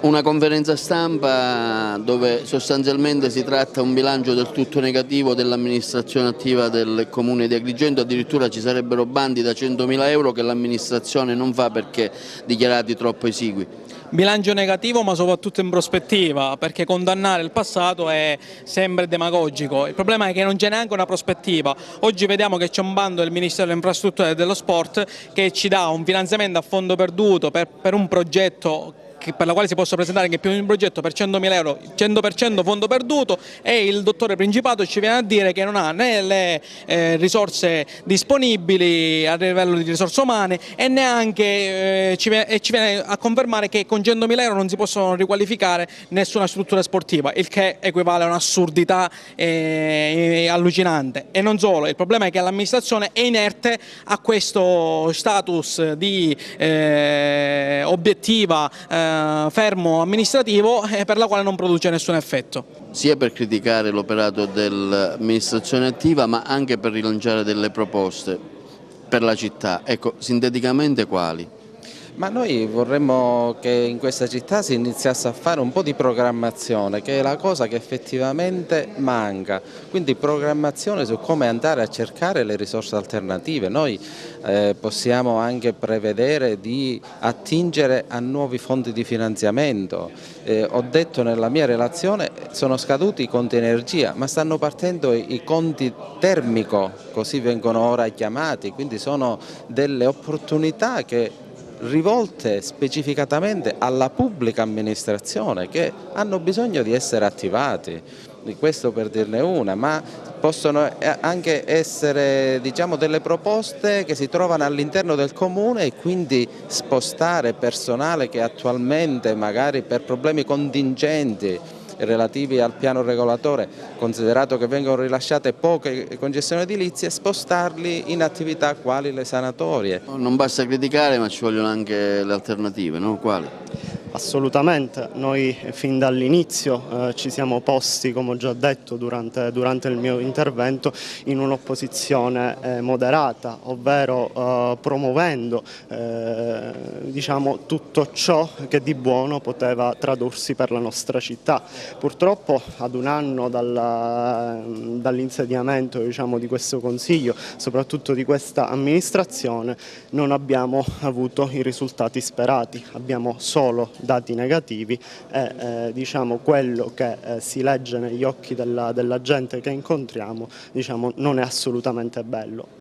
Una conferenza stampa dove sostanzialmente si tratta un bilancio del tutto negativo dell'amministrazione attiva del Comune di Agrigento, addirittura ci sarebbero bandi da 100.000 euro che l'amministrazione non fa perché dichiarati troppo esigui. Bilancio negativo ma soprattutto in prospettiva, perché condannare il passato è sempre demagogico. Il problema è che non c'è neanche una prospettiva. Oggi vediamo che c'è un bando del Ministero delle Infrastrutture e dello Sport che ci dà un finanziamento a fondo perduto per un progetto per la quale si possa presentare anche più di un progetto per 100.000 euro, 100% fondo perduto, e il dottore Principato ci viene a dire che non ha né le risorse disponibili a livello di risorse umane e neanche ci viene a confermare che con 100.000 euro non si possono riqualificare nessuna struttura sportiva, il che equivale a un'assurdità allucinante. E non solo, il problema è che l'amministrazione è inerte a questo status di obiettiva fermo amministrativo per la quale non produce nessun effetto. Sia per criticare l'operato dell'amministrazione attiva ma anche per rilanciare delle proposte per la città. Ecco, sinteticamente quali? Ma noi vorremmo che in questa città si iniziasse a fare un po' di programmazione, che è la cosa che effettivamente manca, quindi programmazione su come andare a cercare le risorse alternative. Noi possiamo anche prevedere di attingere a nuovi fondi di finanziamento. Ho detto nella mia relazione sono scaduti i conti energia, ma stanno partendo i conti termico, così vengono ora chiamati, quindi sono delle opportunità che rivolte specificatamente alla pubblica amministrazione che hanno bisogno di essere attivati, questo per dirne una, ma possono anche essere delle proposte che si trovano all'interno del comune e quindi spostare personale che attualmente magari per problemi contingenti relativi al piano regolatore, considerato che vengono rilasciate poche concessioni edilizie, spostarli in attività quali le sanatorie. Non basta criticare ma ci vogliono anche le alternative, no? Quali? Assolutamente, noi fin dall'inizio ci siamo posti, come ho già detto durante il mio intervento, in un'opposizione moderata, ovvero promuovendo tutto ciò che di buono poteva tradursi per la nostra città. Purtroppo ad un anno dall'insediamento di questo Consiglio, soprattutto di questa amministrazione, non abbiamo avuto i risultati sperati, abbiamo solo dati negativi e quello che si legge negli occhi della gente che incontriamo non è assolutamente bello.